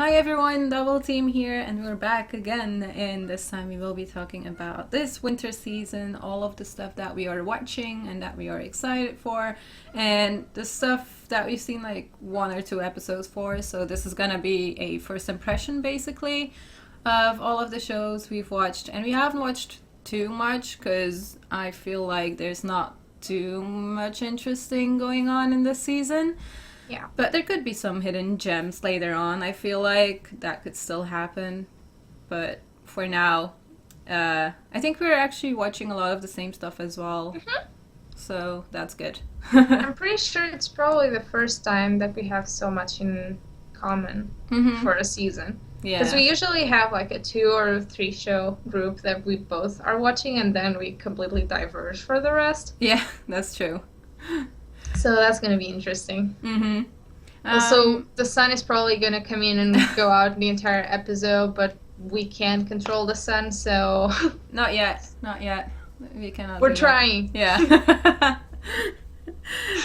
Hi everyone, Double Team here, and we're back again. And this time we will be talking about this winter season, all of the stuff that we are watching and that we are excited for, and the stuff that we've seen like one or two episodes for. So, this is gonna be a first impression basically of all of the shows we've watched. And we haven't watched too much because I feel like there's not too much interesting going on in this season. Yeah. But there could be some hidden gems later on. I feel like that could still happen. But for now, I think we're actually watching a lot of the same stuff as well. So that's good. I'm pretty sure it's probably the first time that we have so much in common for a season. Because we usually have like a 2 or 3 show group that we both are watching and then we completely diverge for the rest. Yeah, that's true. So that's going to be interesting. Mm-hmm. Also, the sun is probably going to come in and go out the entire episode, but we can't control the sun, so... Not yet. Not yet. We cannot We're trying. Yeah.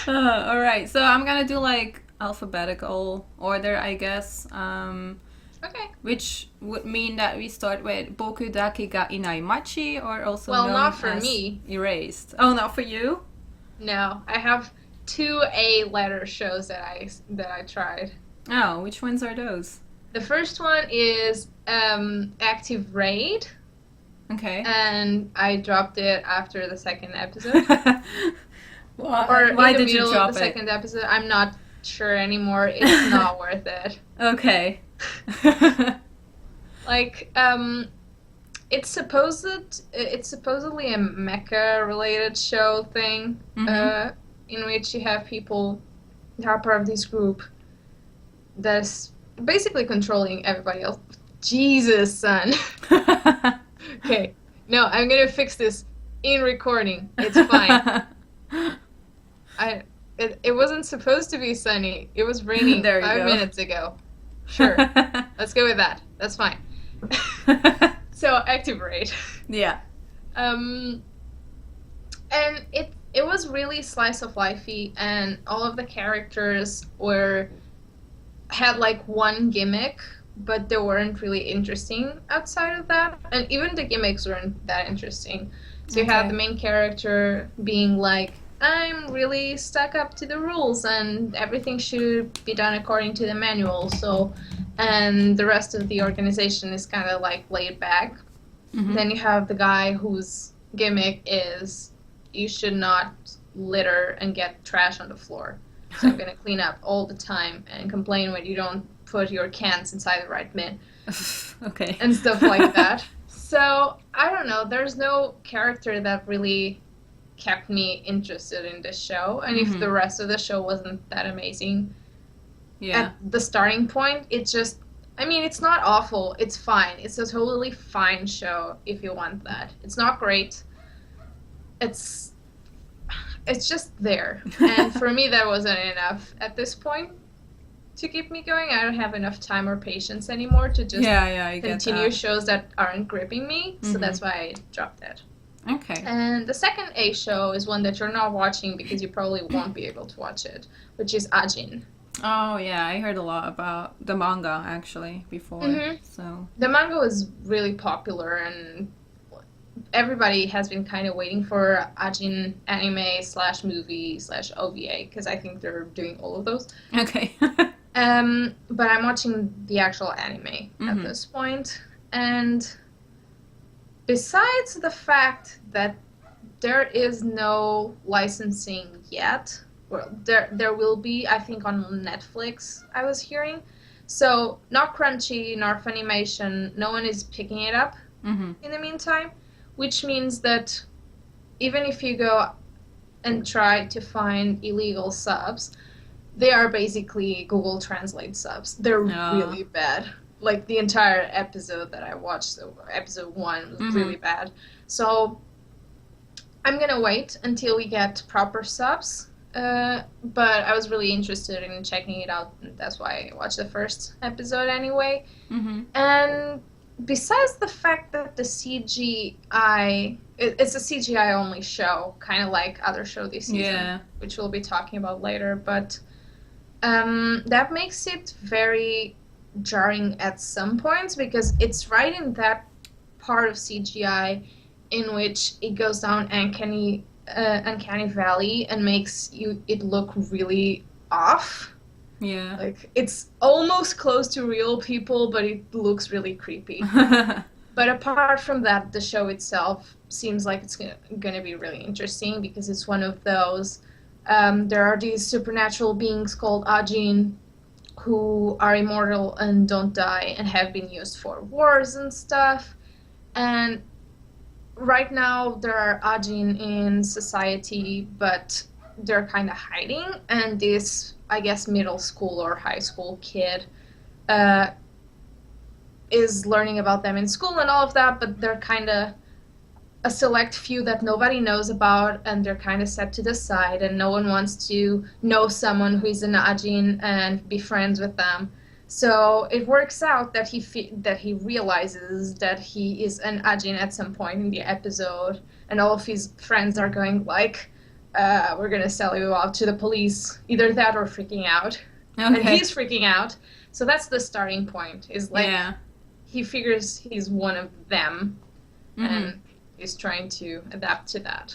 All right. So I'm going to do like alphabetical order, I guess. Okay. Which would mean that we start with Boku, dake, inai, machi, or also Well, known not for as me. Erased. Oh, not for you? No, I have 2 A-letter shows that I tried. Oh, which ones are those? The first one is Active Raid, Okay. and I dropped it after the second episode. Why In the did you middle drop of the it? second episode. I'm not sure anymore. It's not worth it. Okay. Like, it's supposedly a mecha-related show thing, in which you have people that are part of this group that's basically controlling everybody else. Jesus, son. Okay. No, I'm gonna fix this in recording. It's fine. It wasn't supposed to be sunny. It was raining There you 5 go. minutes ago. Sure. Let's go with that. That's fine. So, Active Raid. Yeah. And it was really slice of lifey, and all of the characters had like one gimmick, but they weren't really interesting outside of that. And even the gimmicks weren't that interesting. So you have the main character being like, I'm really stuck up to the rules and everything should be done according to the manual. So, and the rest of the organization is kind of like laid back. Then you have the guy whose gimmick is, you should not litter and get trash on the floor. So I'm going to clean up all the time and complain when you don't put your cans inside the right bin. Okay. And stuff like that. So, I don't know, there's no character that really kept me interested in this show. And if the rest of the show wasn't that amazing, at the starting point, it just... I mean, it's not awful. It's fine. It's a totally fine show if you want that. It's not great. It's just there. And for me, that wasn't enough at this point to keep me going. I don't have enough time or patience anymore to just I get continue that. shows that aren't gripping me. So that's why I dropped it. Okay. And the second A show is one that you're not watching because you probably won't be able to watch it, which is Ajin. Oh, yeah, I heard a lot about the manga, actually, before, so... The manga was really popular, and everybody has been kind of waiting for Ajin anime/movie/OVA, because I think they're doing all of those. Okay. But I'm watching the actual anime at this point, and besides the fact that there is no licensing yet... Well, there will be, I think, on Netflix, I was hearing. So, not Crunchy, not Funimation, no one is picking it up in the meantime, which means that even if you go and try to find illegal subs, they are basically Google Translate subs. They're really bad. Like, the entire episode that I watched, so episode 1, was really bad. So, I'm gonna wait until we get proper subs. But I was really interested in checking it out, and that's why I watched the first episode anyway. And besides the fact that the CGI, it's a CGI-only show, kind of like other show this season, which we'll be talking about later, but that makes it very jarring at some points because it's right in that part of CGI in which it goes down uncanny valley and makes it look really off. Yeah. Like it's almost close to real people, but it looks really creepy. But apart from that, the show itself seems like it's gonna be really interesting because it's one of those. There are these supernatural beings called Ajin who are immortal and don't die and have been used for wars and stuff. And right now there are Ajin in society, but they're kind of hiding. And this, I guess, middle school or high school kid uh, is learning about them in school and all of that, but they're kind of a select few that nobody knows about, and they're kind of set to the side, and no one wants to know someone who is an Ajin and be friends with them. So it works out that he realizes that he is an Ajin at some point in the episode, and all of his friends are going like, "We're gonna sell you out to the police." Either that or freaking out, and he's freaking out. So that's the starting point. Is like he figures he's one of them, and is trying to adapt to that.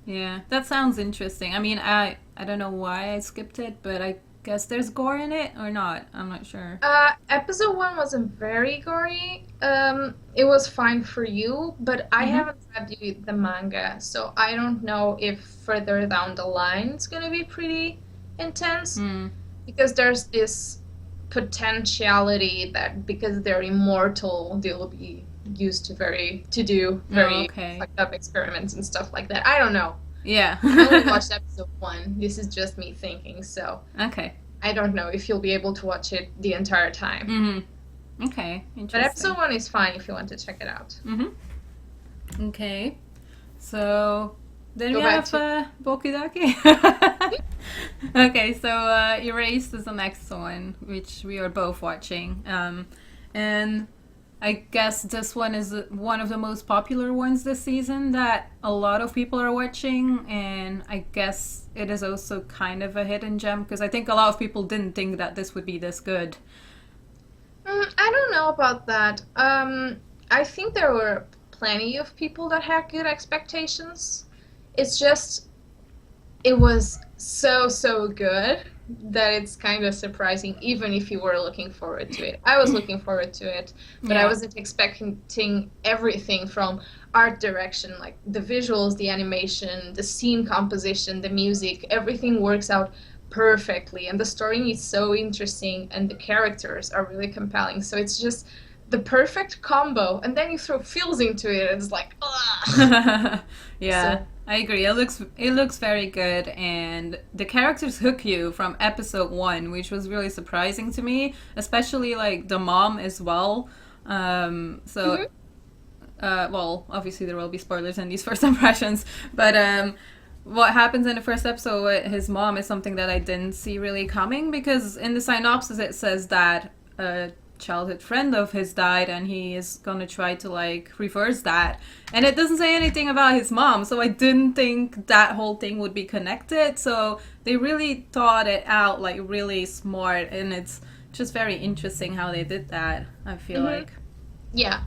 Yeah, that sounds interesting. I mean, I don't know why I skipped it, but I guess there's gore in it or not. I'm not sure. Episode 1 wasn't very gory. It was fine for you, but I haven't read the manga, so I don't know if further down the line it's gonna be pretty intense. Because there's this potentiality that because they're immortal, they'll be used to do very fucked up experiments and stuff like that. I don't know. Yeah. I only watched episode 1. This is just me thinking, so okay. I don't know if you'll be able to watch it the entire time. Okay, interesting. But episode 1 is fine if you want to check it out. Okay. So then we have Boku dake. Okay, so Erased is the next one, which we are both watching. And I guess this one is one of the most popular ones this season that a lot of people are watching, and I guess it is also kind of a hidden gem because I think a lot of people didn't think that this would be this good. I don't know about that. I think there were plenty of people that had good expectations. It's just, it was so good that it's kind of surprising, even if you were looking forward to it. I was looking forward to it, but I wasn't expecting everything from art direction, like the visuals, the animation, the scene composition, the music, everything works out perfectly, and the story is so interesting, and the characters are really compelling, so it's just the perfect combo, and then you throw feels into it, and it's like, ugh. Yeah. So, I agree. It looks very good, and the characters hook you from episode 1, which was really surprising to me, especially like the mom as well. Well, obviously there will be spoilers in these first impressions, but what happens in the first episode with his mom is something that I didn't see really coming, because in the synopsis it says that a childhood friend of his died and he is gonna try to like reverse that, and it doesn't say anything about his mom, so I didn't think that whole thing would be connected. So they really thought it out like really smart, and it's just very interesting how they did that, I feel like. Yeah,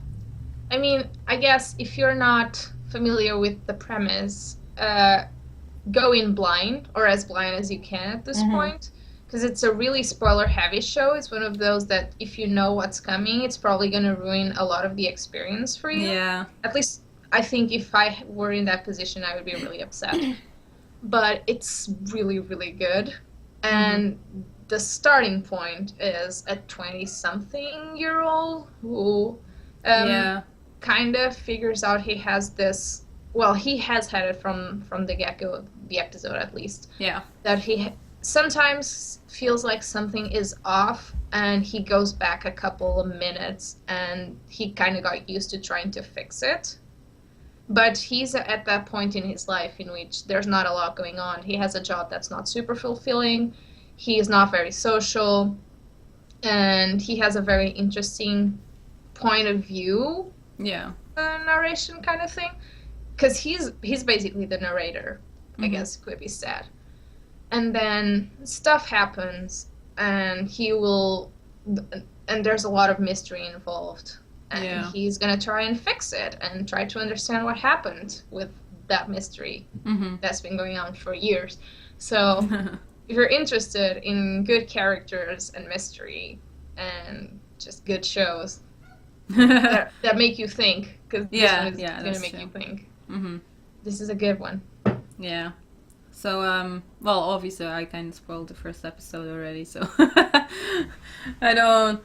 I mean, I guess if you're not familiar with the premise, go in blind, or as blind as you can at this point, because it's a really spoiler-heavy show. It's one of those that if you know what's coming, it's probably going to ruin a lot of the experience for you. Yeah. At least I think if I were in that position, I would be really upset. But it's really, really good. And the starting point is a 20-something-year-old who kind of figures out he has this... Well, he has had it from the get-go, the episode at least. Yeah. That he sometimes feels like something is off, and he goes back a couple of minutes, and he kind of got used to trying to fix it. But he's at that point in his life in which there's not a lot going on. He has a job that's not super fulfilling. He is not very social, and he has a very interesting point of view. Yeah. Narration kind of thing. Because he's basically the narrator, I guess could be said. And then stuff happens, and and there's a lot of mystery involved. And Yeah. he's gonna try and fix it and try to understand what happened with that mystery that's been going on for years. So if you're interested in good characters and mystery and just good shows that make you think, because this one is gonna make you think. This is a good one. Yeah. So, well, obviously I kind of spoiled the first episode already, so I don't.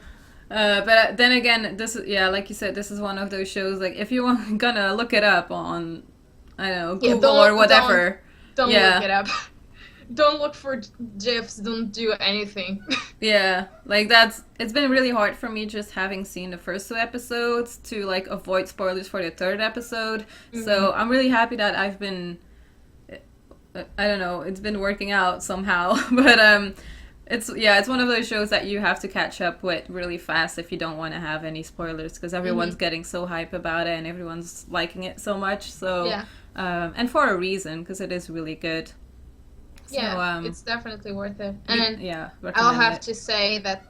But then again, this is, like you said, this is one of those shows, like, if you're gonna look it up on, I don't know, Google or whatever. Don't look it up. Don't look for GIFs, don't do anything. Yeah, like, it's been really hard for me just having seen the first 2 episodes to, like, avoid spoilers for the 3rd episode. So I'm really happy that I've been, I don't know, it's been working out somehow. But it's one of those shows that you have to catch up with really fast if you don't want to have any spoilers, because everyone's getting so hype about it and everyone's liking it so much. So and for a reason, because it is really good. So, it's definitely worth it. And I'll have to say that,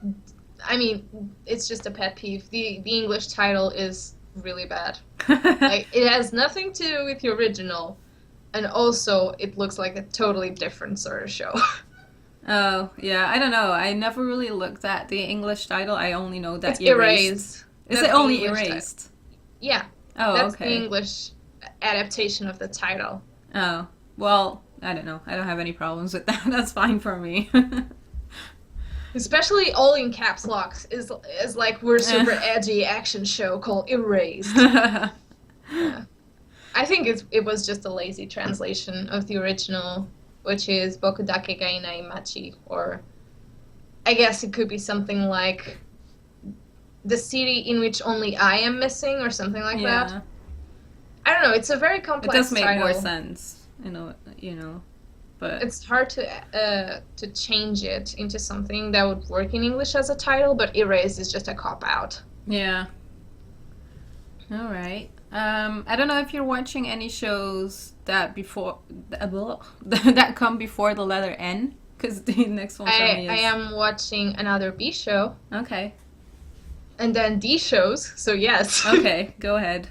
I mean, it's just a pet peeve. The English title is really bad. Like, it has nothing to do with the original, and also it looks like a totally different sort of show. Oh, yeah, I don't know. I never really looked at the English title. I only know that it's Erased. Is it only Erased? Yeah. Oh, that's the English adaptation of the title. Oh, well, I don't know. I don't have any problems with that. That's fine for me. Especially all in caps locks is like we're super edgy action show called Erased. Yeah. I think it was just a lazy translation of the original, which is Boku dake ga inai machi, or I guess it could be something like the city in which only I am missing, or something like that. I don't know. It's a very complex title. It does make more sense, you know, but it's hard to change it into something that would work in English as a title. But Erased is just a cop out. Yeah. All right. I don't know if you're watching any shows that come before the letter N, because the next one for me is... I am watching another B show. Okay. And then D shows, so yes. Okay, go ahead.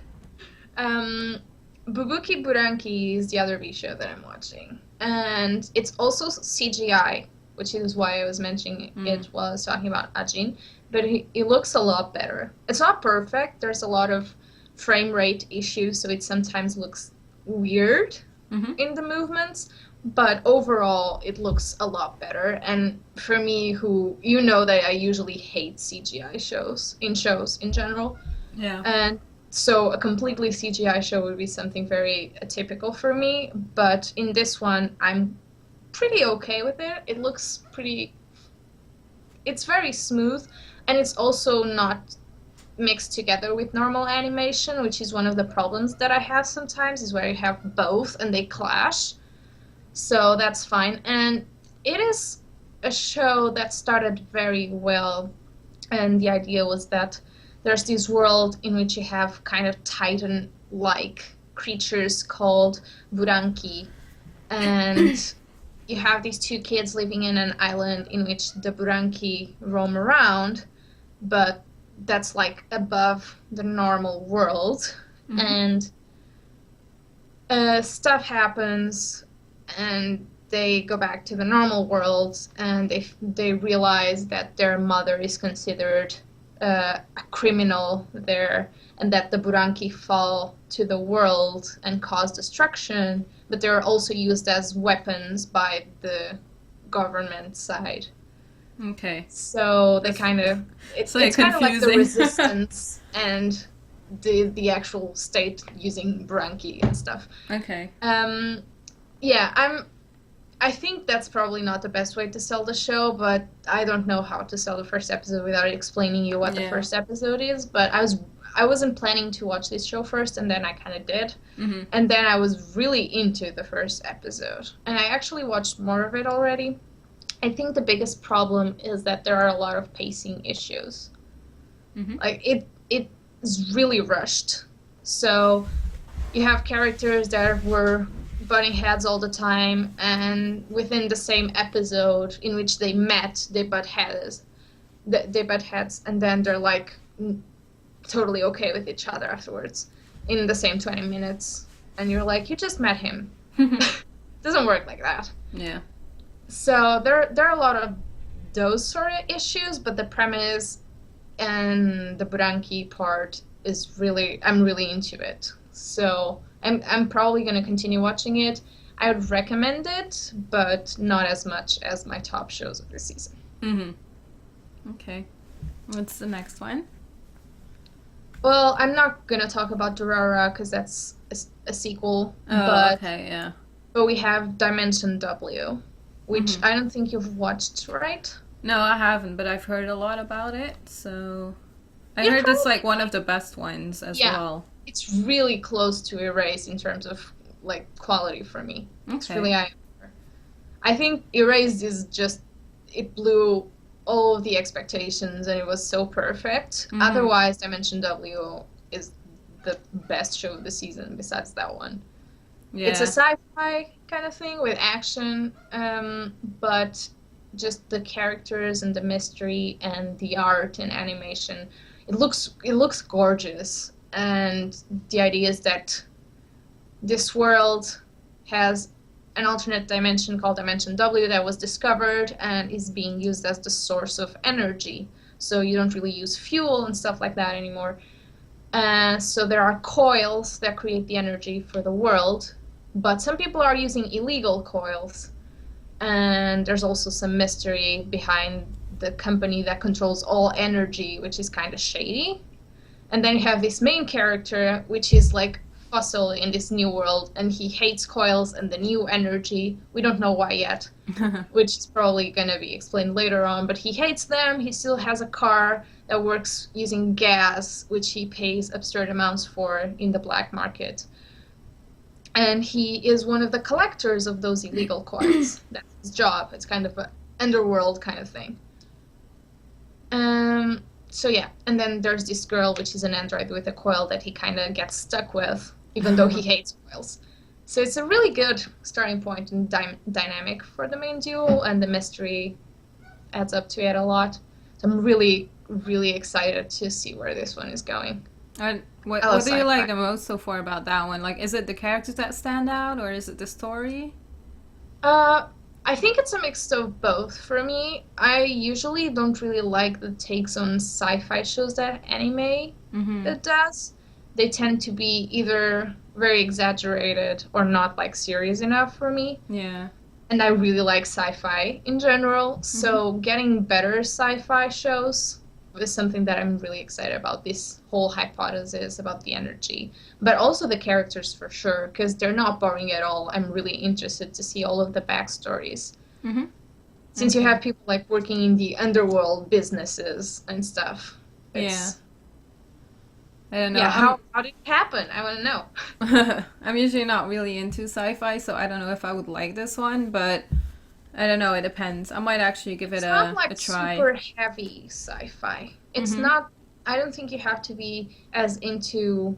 Bubuki Buranki is the other B show that I'm watching. And it's also CGI, which is why I was mentioning it while I was talking about Ajin. But it looks a lot better. It's not perfect. There's a lot of frame rate issues, so it sometimes looks weird in the movements. But overall, it looks a lot better. And for me, who, you know that I usually hate CGI shows in general. Yeah. And so a completely CGI show would be something very atypical for me. But in this one, I'm pretty okay with it. It looks it's very smooth. And it's also not mixed together with normal animation, which is one of the problems that I have sometimes, is where you have both and they clash. So that's fine. And it is a show that started very well. And the idea was that there's this world in which you have kind of Titan-like creatures called Buranki. And you have these 2 kids living in an island in which the Buranki roam around, but that's like above the normal world. And stuff happens, and they go back to the normal world, and they realize that their mother is considered a criminal there, and that the Buranki fall to the world and cause destruction, but they're also used as weapons by the government side. Okay. So they kind of it's kind of like the resistance and the actual state using Buranki and stuff. Okay. Yeah, I think that's probably not the best way to sell the show, but I don't know how to sell the first episode without explaining you what the first episode is. But I wasn't planning to watch this show first, and then I kind of did. And then I was really into the first episode. And I actually watched more of it already. I think the biggest problem is that there are a lot of pacing issues. Like, it is really rushed. So you have characters that were butting heads all the time, and within the same episode in which they met, they butt heads. they butt heads, and then they're like totally okay with each other afterwards in the same 20 minutes, and you're like, you just met him. Doesn't work like that. Yeah. So there are a lot of those sort of issues, but the premise and the Buranki part is really, I'm really into it. So I'm probably going to continue watching it. I would recommend it, but not as much as my top shows of this season. Okay. What's the next one? Well, I'm not going to talk about Durara because that's a sequel. Oh, okay, yeah. But we have Dimension W, which I don't think you've watched, right? No, I haven't, but I've heard a lot about it, so... I heard it's like one of the best ones as well. It's really close to Erase in terms of like quality for me. Okay. It's really high. I think Erased is just, it blew all of the expectations and it was so perfect. Otherwise, Dimension W is the best show of the season besides that one. Yeah. It's a sci-fi kind of thing with action, but just the characters and the mystery and the art and animation, it looks gorgeous. And the idea is that this world has an alternate dimension called Dimension W that was discovered and is being used as the source of energy. So you don't really use fuel and stuff like that anymore. So there are coils that create the energy for the world, but some people are using illegal coils. And there's also some mystery behind the company that controls all energy, which is kind of shady. And then you have this main character, which is like fossil in this new world, and he hates coils and the new energy. We don't know why yet, which is probably going to be explained later on, but he hates them. He still has a car that works using gas, which he pays absurd amounts for in the black market. And he is one of the collectors of those illegal coils. That's his job. It's kind of an underworld kind of thing. So yeah, and then there's this girl, which is an android with a coil that he kind of gets stuck with, even though he hates coils. So it's a really good starting point and dynamic for the main duo, and the mystery adds up to it a lot. So I'm really, really excited to see where this one is going. What do you like the most so far about that one? Like, is it the characters that stand out, or is it the story? I think it's a mix of both for me. I usually don't really like the takes on sci-fi shows that anime it does. They tend to be either very exaggerated or not like serious enough for me. Yeah. And I really like sci-fi in general. So getting better sci-fi shows is something that I'm really excited about, this whole hypothesis about the energy. But also the characters for sure, because they're not boring at all. I'm really interested to see all of the backstories. Since you have people like working in the underworld businesses and stuff. Yeah. I don't know. Yeah, how did it happen? I want to know. I'm usually not really into sci-fi, so I don't know if I would like this one, but I don't know, it depends. I might actually give it a try. It's not like super heavy sci-fi. It's not, I don't think you have to be as into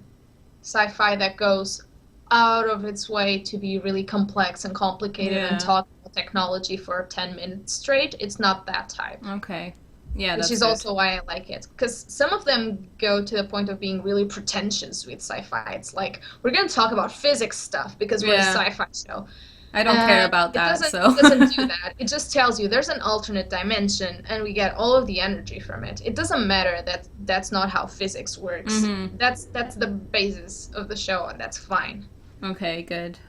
sci-fi that goes out of its way to be really complex and complicated and talk about technology for 10 minutes straight. It's not that type. Okay. Yeah, which is also why I like it. Because some of them go to the point of being really pretentious with sci-fi. It's like, we're going to talk about physics stuff because we're a sci-fi show. I don't care about that, so... It doesn't do that. It just tells you there's an alternate dimension and we get all of the energy from it. It doesn't matter that that's not how physics works. That's the basis of the show, and that's fine. Okay, good.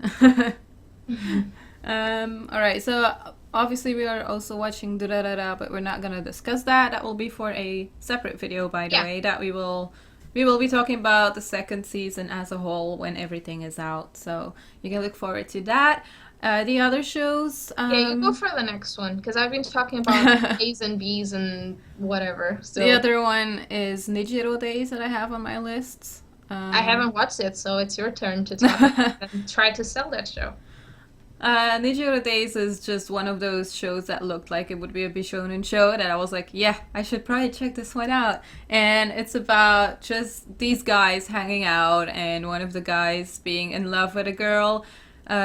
Alright, so obviously we are also watching Durarara, but we're not going to discuss that. That will be for a separate video, by the way, that we will be talking about the second season as a whole when everything is out. So you can look forward to that. The other shows... yeah, you go for the next one, because I've been talking about A's and B's and whatever. So. The other one is Nijiiro Days that I have on my list. I haven't watched it, so it's your turn to talk and try to sell that show. Nijiiro Days is just one of those shows that looked like it would be a Bishonen show that I was like, yeah, I should probably check this one out. And it's about just these guys hanging out and one of the guys being in love with a girl.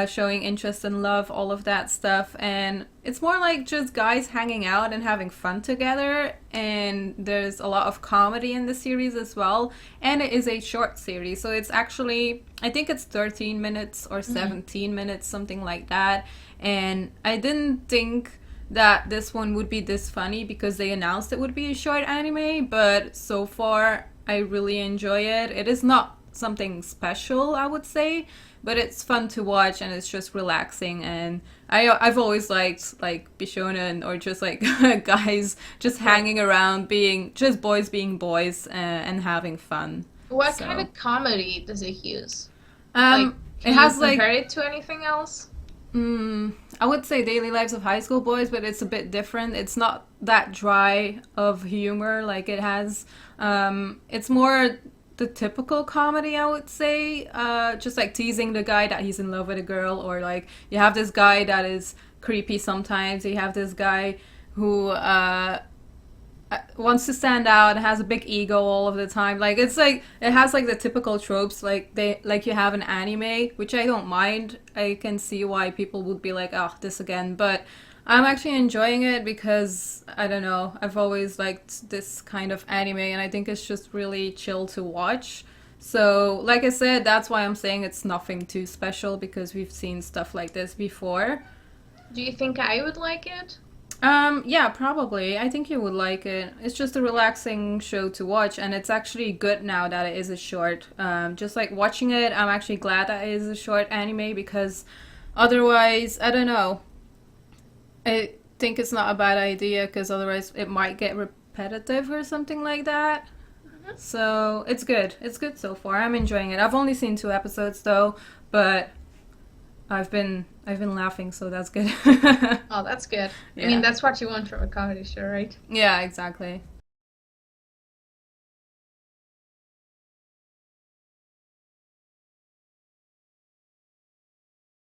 showing interest and love, all of that stuff. And it's more like just guys hanging out and having fun together. And there's a lot of comedy in the series as well. And it is a short series. So it's actually, I think it's 13 minutes or 17 minutes, something like that. And I didn't think that this one would be this funny because they announced it would be a short anime. But so far, I really enjoy it. It is not something special, I would say, but it's fun to watch and it's just relaxing. And I've always liked like Bishonen, or just like guys just hanging around, being just boys being boys and having fun. What kind of comedy does it use? Can it has compare it to anything else? I would say Daily Lives of High School Boys, but it's a bit different. It's not that dry of humor like it has. It's more the typical comedy, I would say. Just like teasing the guy that he's in love with a girl, or like you have this guy that is creepy sometimes. You have this guy who wants to stand out and has a big ego all of the time. Like it's like it has like the typical tropes like you have in anime, which I don't mind. I can see why people would be like, oh, this again, but I'm actually enjoying it because I don't know, I've always liked this kind of anime and I think it's just really chill to watch. So like I said, that's why I'm saying it's nothing too special, because we've seen stuff like this before. Do you think I would like it? Yeah, probably. I think you would like it. It's just a relaxing show to watch, and it's actually good now that it is a short. Just like watching it, I'm actually glad that it is a short anime, because otherwise, I don't know. I think it's not a bad idea, because otherwise it might get repetitive or something like that. So it's good. It's good so far. I'm enjoying it. I've only seen 2 episodes though, but I've been laughing, so that's good. Oh, that's good. Yeah. I mean, that's what you want from a comedy show, right? Yeah, exactly.